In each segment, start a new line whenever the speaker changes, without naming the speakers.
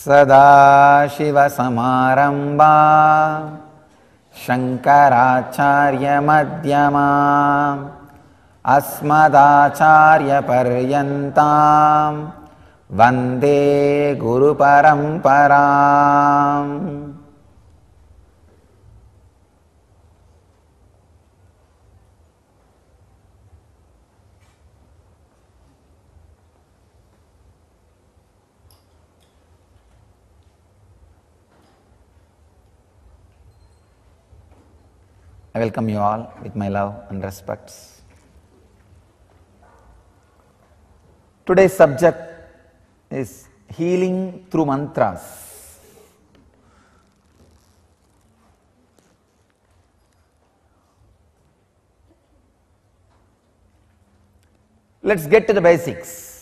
सदाशिवसमारम्भा शङ्कराचार्यमध्यमाम् अस्मदाचार्यपर्यन्तां वन्दे गुरुपरम्पराम्। I welcome you all with my love and respects. Today's subject is healing through mantras. Let's get to the basics.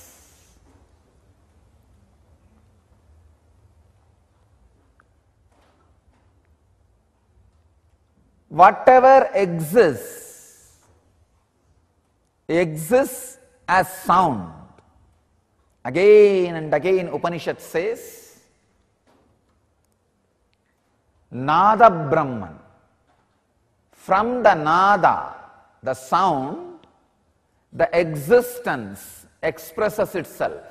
Whatever exists as sound. Again and again Upanishad says, Nada Brahman. From the Nada, the sound, the existence expresses itself.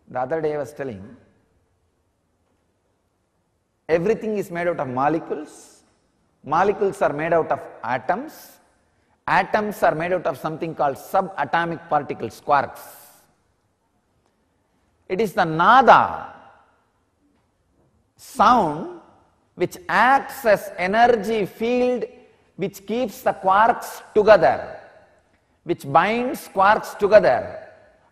The other day I was telling, everything is made out of molecules. Molecules are made out of atoms. Atoms are made out of something called subatomic particles, quarks. It is the nada, sound, which acts as energy field which keeps the quarks together, which binds quarks together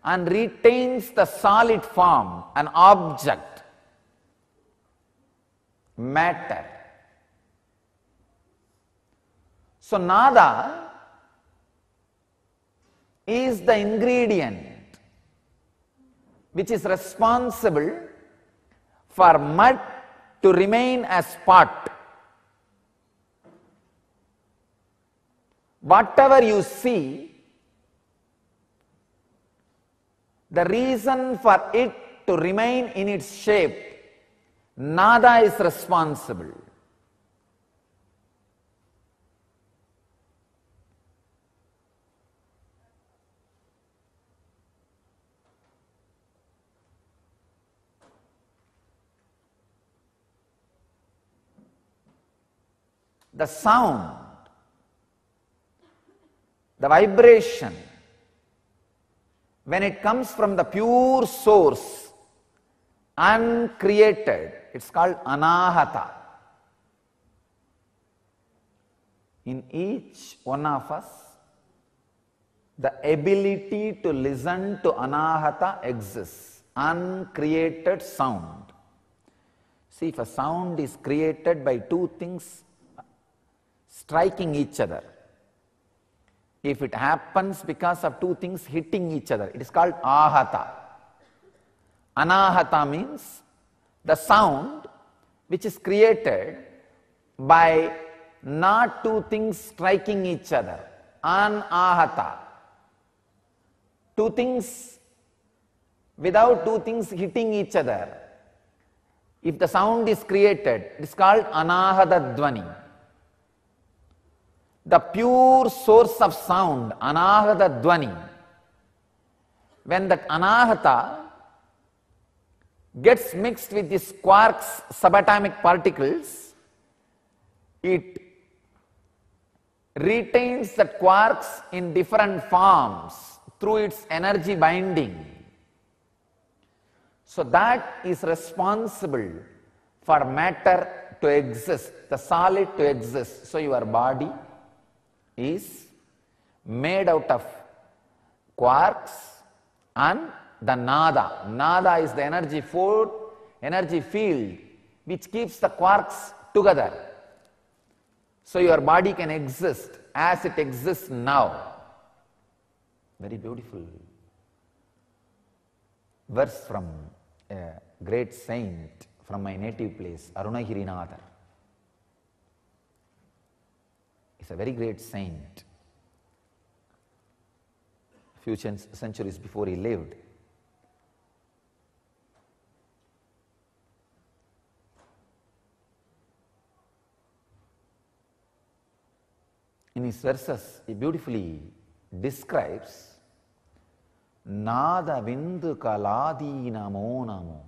and retains the solid form, an object, matter. So nada is the ingredient which is responsible for mud to remain as pot. Whatever you see, the reason for it to remain in its shape, nada is responsible. The sound, the vibration, when it comes from the pure source, uncreated, it's called anahata. In each one of us, the ability to listen to anahata exists, uncreated sound. See, if a sound is created by two things striking each other, if it happens because of two things hitting each other, it is called ahata. Anahata means the sound which is created by not two things striking each other, anahata. Two things, without two things hitting each other, if the sound is created, it is called anahata dvani. The pure source of sound, anahata dvani, when that anahata gets mixed with these quarks, subatomic particles, it retains the quarks in different forms through its energy binding. So that is responsible for matter to exist, the solid to exist. So your body is made out of quarks and the nada. Nada is the energy field which keeps the quarks together. So your body can exist as it exists now. Very beautiful verse from a great saint from my native place, Arunagirinadar. He's a very great saint. Few centuries before he lived. in his verses, he beautifully describes Nada Vindu Kaladi Namo Namo.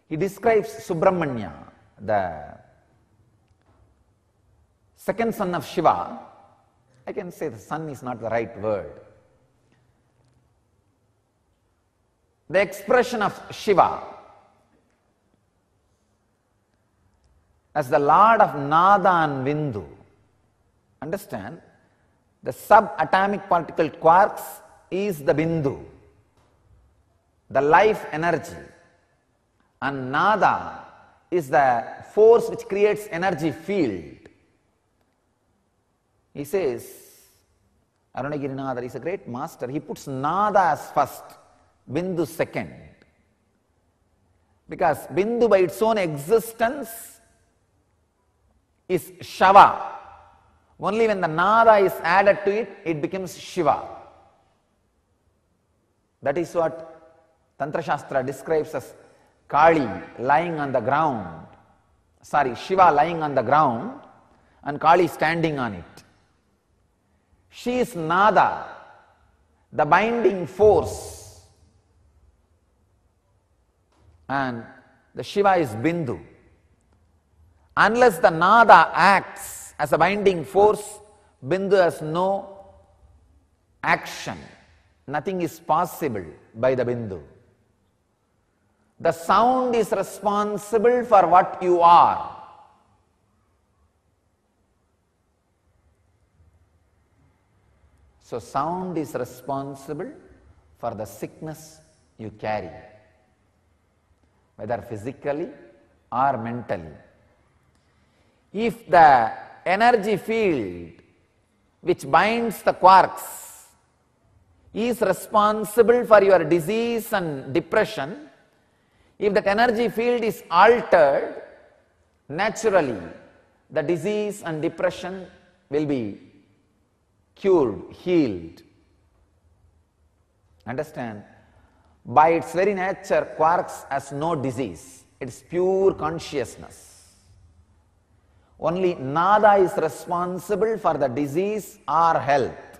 He describes Subramanya, the second son of Shiva. I can say the son is not the right word. The expression of Shiva as the Lord of Nada and Vindu. Understand, the subatomic particle quarks is the Bindu, the life energy, and Nada is the force which creates energy field. He says, Arunagirinada is a great master, he puts Nada as first, Bindu second. Because Bindu by its own existence is Shava. Only when the Nada is added to it, it becomes Shiva. That is what Tantra Shastra describes as Kali lying on the ground, Shiva lying on the ground and Kali standing on it. She is Nada, the binding force, and the Shiva is Bindu. Unless the Nada acts as a binding force, Bindu has no action. Nothing is possible by the Bindu. The sound is responsible for what you are. So sound is responsible for the sickness you carry, whether physically or mentally. If the energy field which binds the quarks is responsible for your disease and depression, if that energy field is altered, naturally the disease and depression will be cured, healed. Understand? By its very nature, quarks has no disease. It is pure consciousness. Only Nada is responsible for the disease or health,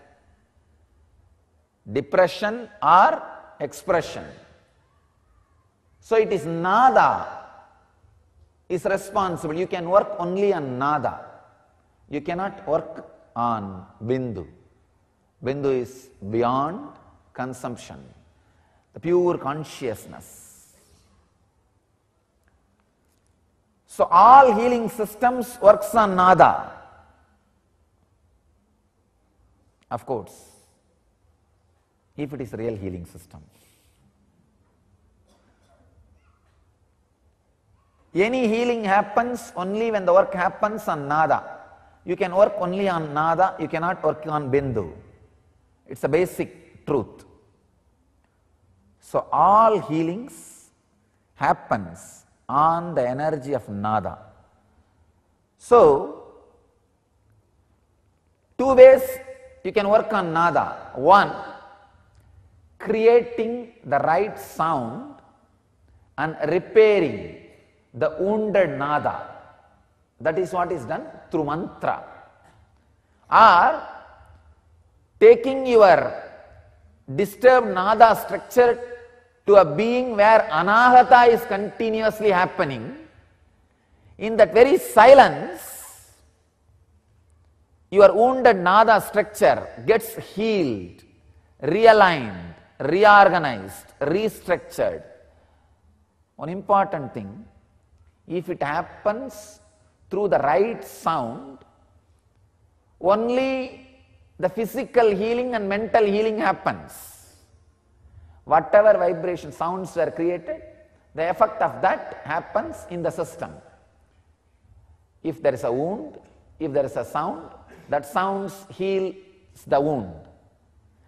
depression or expression. So it is Nada is responsible. You can work only on Nada. You cannot work on Bindu. Bindu is beyond consumption, the pure consciousness. So all healing systems works on Nada. Of course, if it is a real healing system. Any healing happens only when the work happens on Nada. You can work only on Nada, you cannot work on Bindu. It's a basic truth. So all healings happens on the energy of Nada. So, two ways you can work on Nada. One, creating the right sound and repairing the wounded Nada. That is what is done through mantra. Or taking your disturbed Nada structure to a being where Anahata is continuously happening. In that very silence, your wounded Nada structure gets healed, realigned, reorganized, restructured. One important thing, if it happens through the right sound, only the physical healing and mental healing happens. Whatever vibration sounds were created, the effect of that happens in the system. If there is a wound, if there is a sound, that sound heals the wound.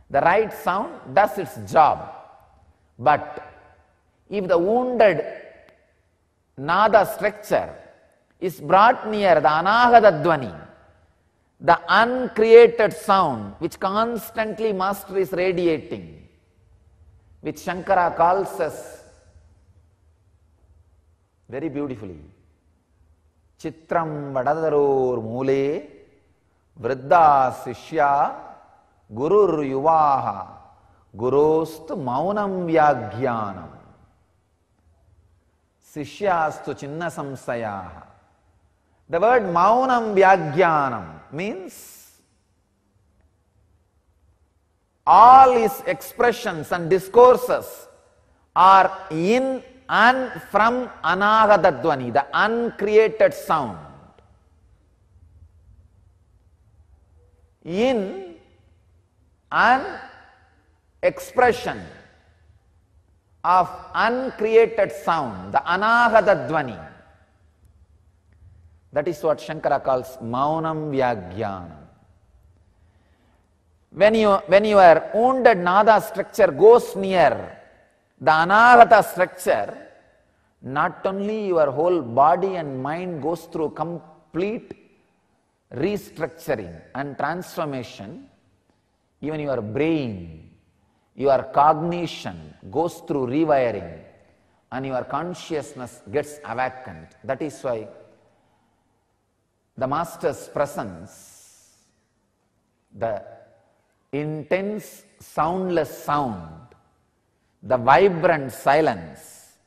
The right sound does its job. But if the wounded Nada structure is brought near the Anahata Dvani, the uncreated sound which constantly Master is radiating, which Shankara calls us very beautifully, Chitram Vadadaror Mule Vriddha Sishya Gurur Yuvaha Gurostu Maunam Vyaghyanam. Sishyastu Chinna Samsayaha. The word Maunam Vyaghyanam means all his expressions and discourses are in and from Anahata Dvani, the uncreated sound. In an expression of uncreated sound, the Anahata Dvani. That is what Shankara calls Maunam Vyaghyanam. When your wounded nada structure goes near the Anahata structure, not only your whole body and mind goes through complete restructuring and transformation, even your brain, your cognition goes through rewiring and your consciousness gets awakened. That is why the Master's presence, the intense soundless sound, the vibrant silence,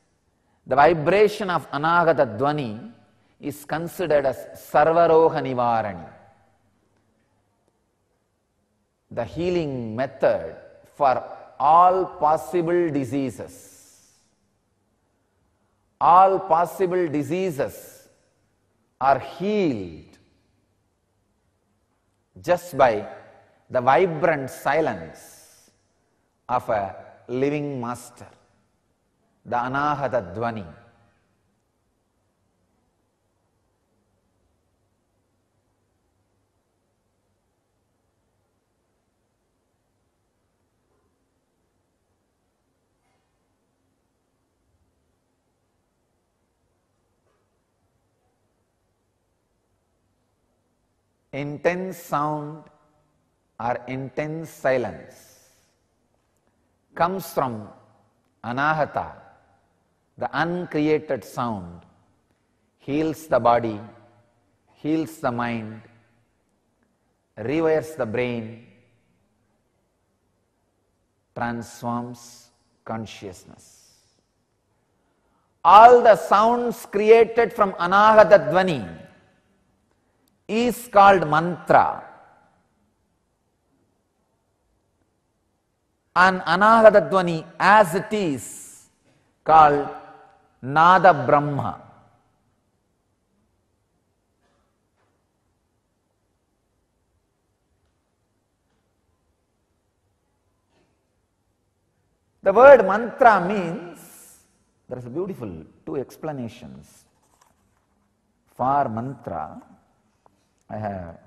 the vibration of Anahata Dvani is considered as Sarvaroha Nivarani, the healing method for all possible diseases. All possible diseases are healed just by the vibrant silence of a living master, the Anahata Dvani. Intense sound or intense silence comes from Anahata, the uncreated sound, heals the body, heals the mind, rewires the brain, transforms consciousness. All the sounds created from Anahata Dvani is called mantra. And Anahata Dvani as it is called Nada Brahma. The word mantra means, there is a beautiful two explanations for mantra. I have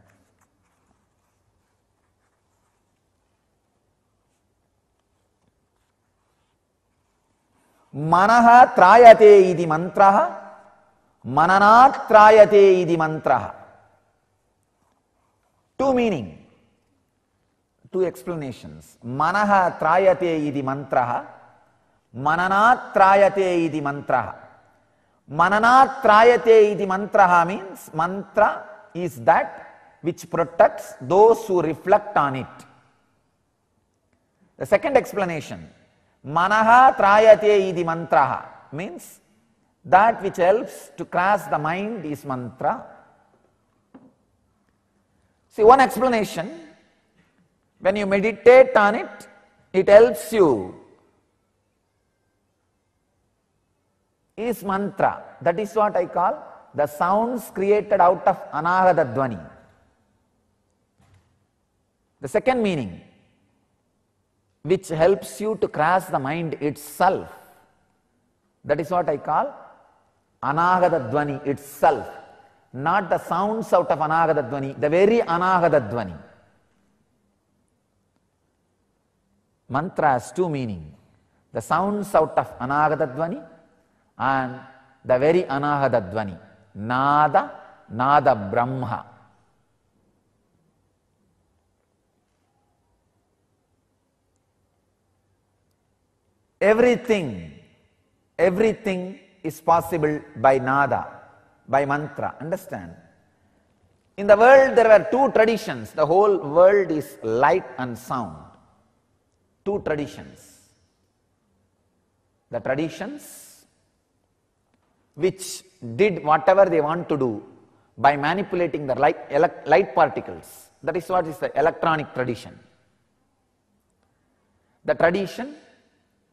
Manaha trayate iti mantraha, mananat trayate iti mantraha. Two meaning, two explanations. Manaha trayate iti mantraha, mananat trayate iti mantraha. Mananat trayate iti mantraha means mantra is that which protects those who reflect on it. The second explanation, Manaha trayate iti mantraha means that which helps to cross the mind is mantra. See, one explanation, when you meditate on it, it helps you, is mantra. That is what I call the sounds created out of Anahata Dvani. The second meaning, which helps you to cross the mind itself, that is what I call Anahata Dvani itself, not the sounds out of Anahata Dvani, the very Anahata Dvani. Mantra has two meanings, the sounds out of Anahata Dvani and the very Anahata Dvani. Nada, Nada Brahma. Everything is possible by Nada, by mantra. Understand? In the world there were two traditions. The whole world is light and sound. Two traditions. The traditions which did whatever they want to do by manipulating the light particles. That is what is the electronic tradition. The tradition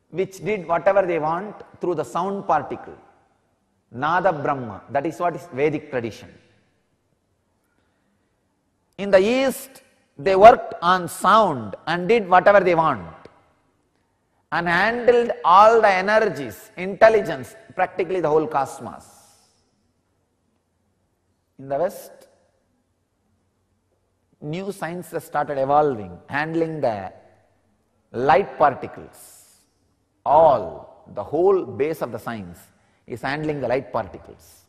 which did whatever they want through the sound particle. Nada Brahma. That is what is Vedic tradition. In the East, they worked on sound and did whatever they want and handled all the energies, intelligence, practically the whole cosmos. In the West, new sciences started evolving, handling the light particles. The whole base of the science is handling the light particles.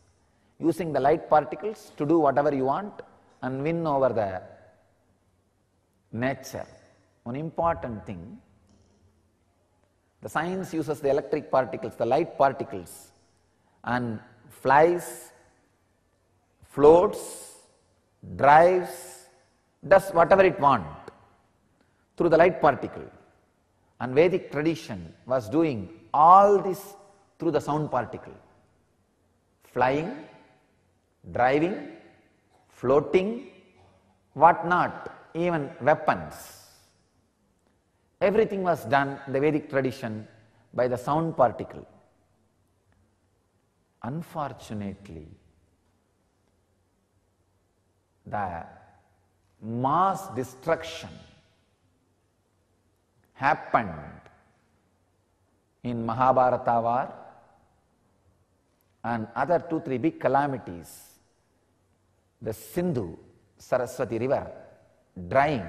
Using the light particles to do whatever you want and win over the nature. One important thing, the science uses the electric particles, the light particles, and flies, floats, drives, does whatever it wants through the light particle. And Vedic tradition was doing all this through the sound particle. Flying, driving, floating, what not, even weapons. Everything was done in the Vedic tradition by the sound particle. Unfortunately, the mass destruction happened in Mahabharata war and other 2-3 big calamities. The Sindhu Saraswati river drying,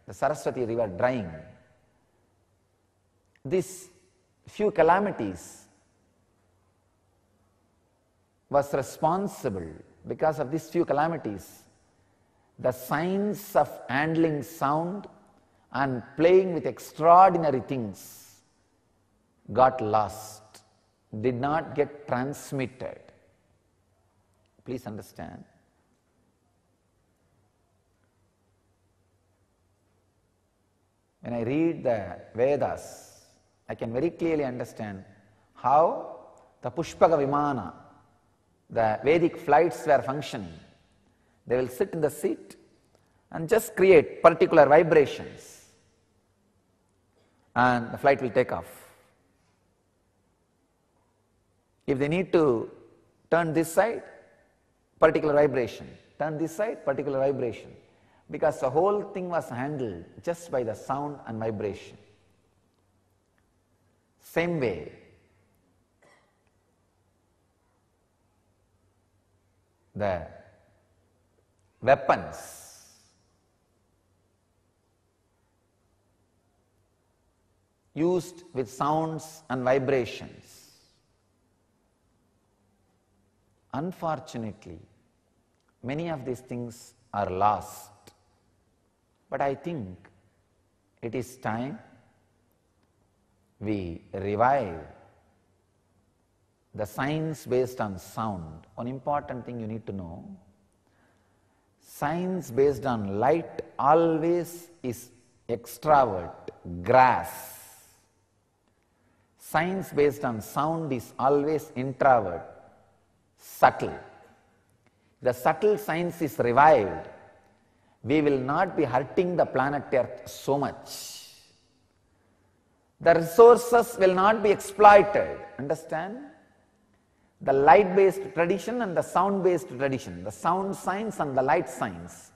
the Saraswati river drying. These few calamities was responsible. Because of these few calamities, the science of handling sound and playing with extraordinary things got lost, did not get transmitted. Please understand. When I read the Vedas, I can very clearly understand how the Pushpaka Vimana, the Vedic flights were functioning. They will sit in the seat and just create particular vibrations, and the flight will take off. If they need to turn this side, particular vibration, turn this side, particular vibration, because the whole thing was handled just by the sound and vibration. Same way, the weapons used with sounds and vibrations. Unfortunately, many of these things are lost. But I think it is time we revive the science based on sound. One important thing you need to know, science based on light always is extravert, grass. Science based on sound is always introvert, subtle. The subtle science is revived, we will not be hurting the planet Earth so much. The resources will not be exploited. Understand? The light-based tradition and the sound-based tradition, the sound science and the light science.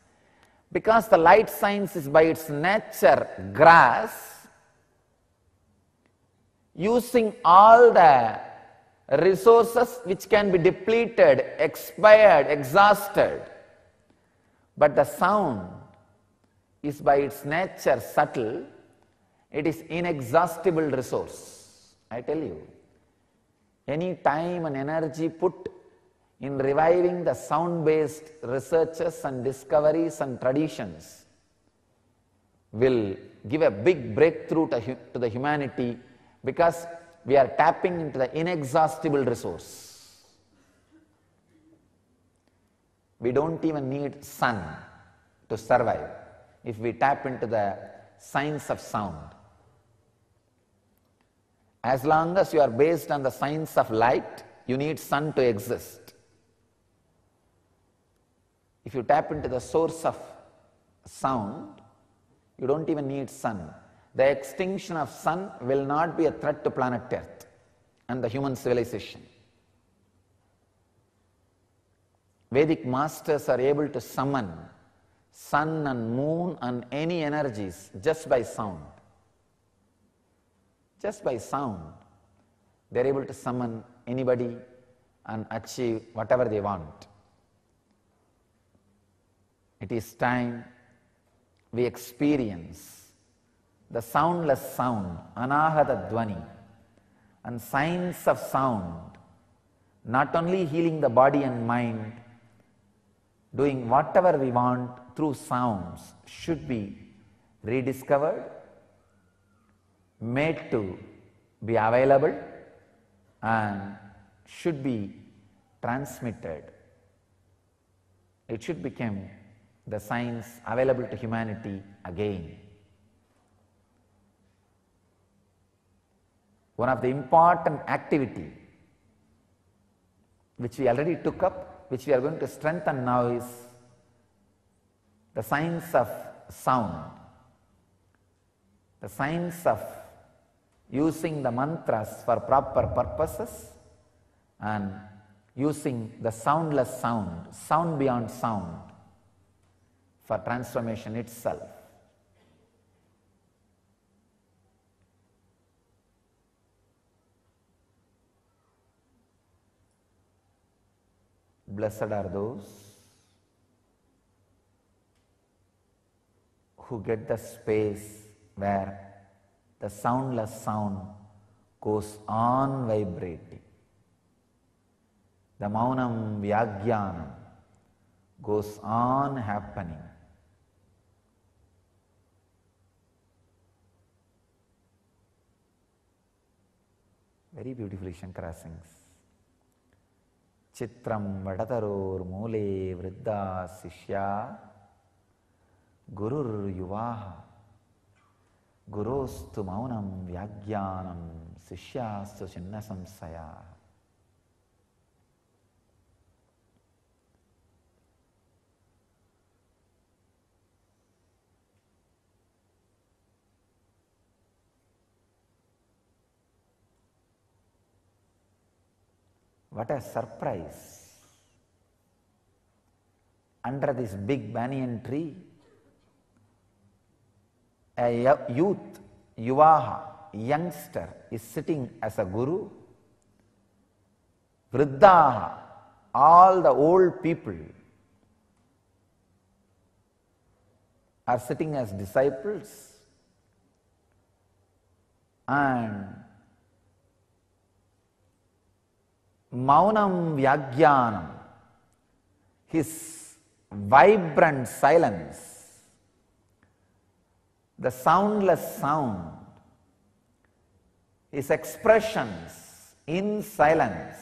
Because the light science is by its nature grass, using all the resources which can be depleted, expired, exhausted. But the sound is by its nature subtle, it is inexhaustible resource. I tell you, any time and energy put in reviving the sound-based researches and discoveries and traditions will give a big breakthrough to the humanity, because we are tapping into the inexhaustible resource. We don't even need sun to survive if we tap into the science of sound. As long as you are based on the science of light, you need sun to exist. If you tap into the source of sound, you don't even need sun. The extinction of sun will not be a threat to planet Earth and the human civilization. Vedic masters are able to summon sun and moon and any energies just by sound. Just by sound, they are able to summon anybody and achieve whatever they want. It is time we experience the soundless sound, anahata dhvani, and science of sound, not only healing the body and mind, doing whatever we want through sounds should be rediscovered, made to be available, and should be transmitted. It should become the science available to humanity again. One of the important activity which we already took up, which we are going to strengthen now, is the science of sound. The science of using the mantras for proper purposes and using the soundless sound, sound beyond sound, for transformation itself. Blessed are those who get the space where the soundless sound goes on vibrating. The maunam vyagyanam goes on happening. Very beautifully Shankara sings. Chitram vadataror mule vriddha sishya gurur yuvaha gurostu maunam vyagyanam sishyastu chinna samsaya. What a surprise! Under this big banyan tree, a youth, yuvaha, youngster, is sitting as a guru. Vriddhaha, all the old people are sitting as disciples, and maunam vyagyanam, his vibrant silence, the soundless sound, his expressions in silence,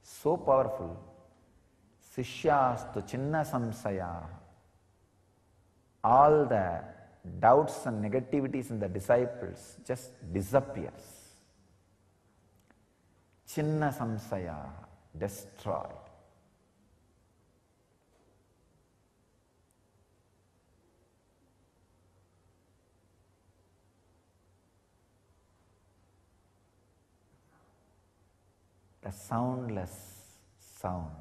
so powerful. Sishyastu chinna samsaya, all the doubts and negativities in the disciples just disappears. Chinna samsaya, destroyed. The soundless sound.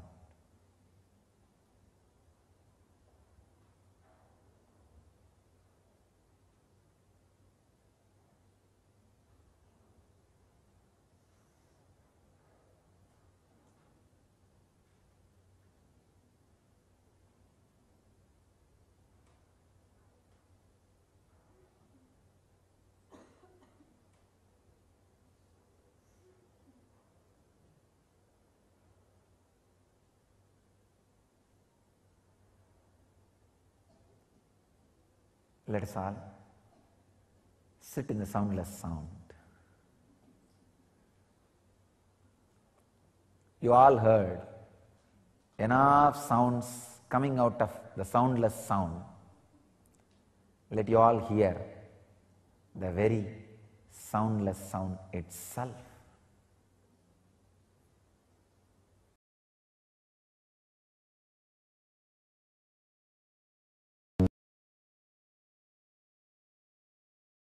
Let us all sit in the soundless sound. You all heard enough sounds coming out of the soundless sound. Let you all hear the very soundless sound itself.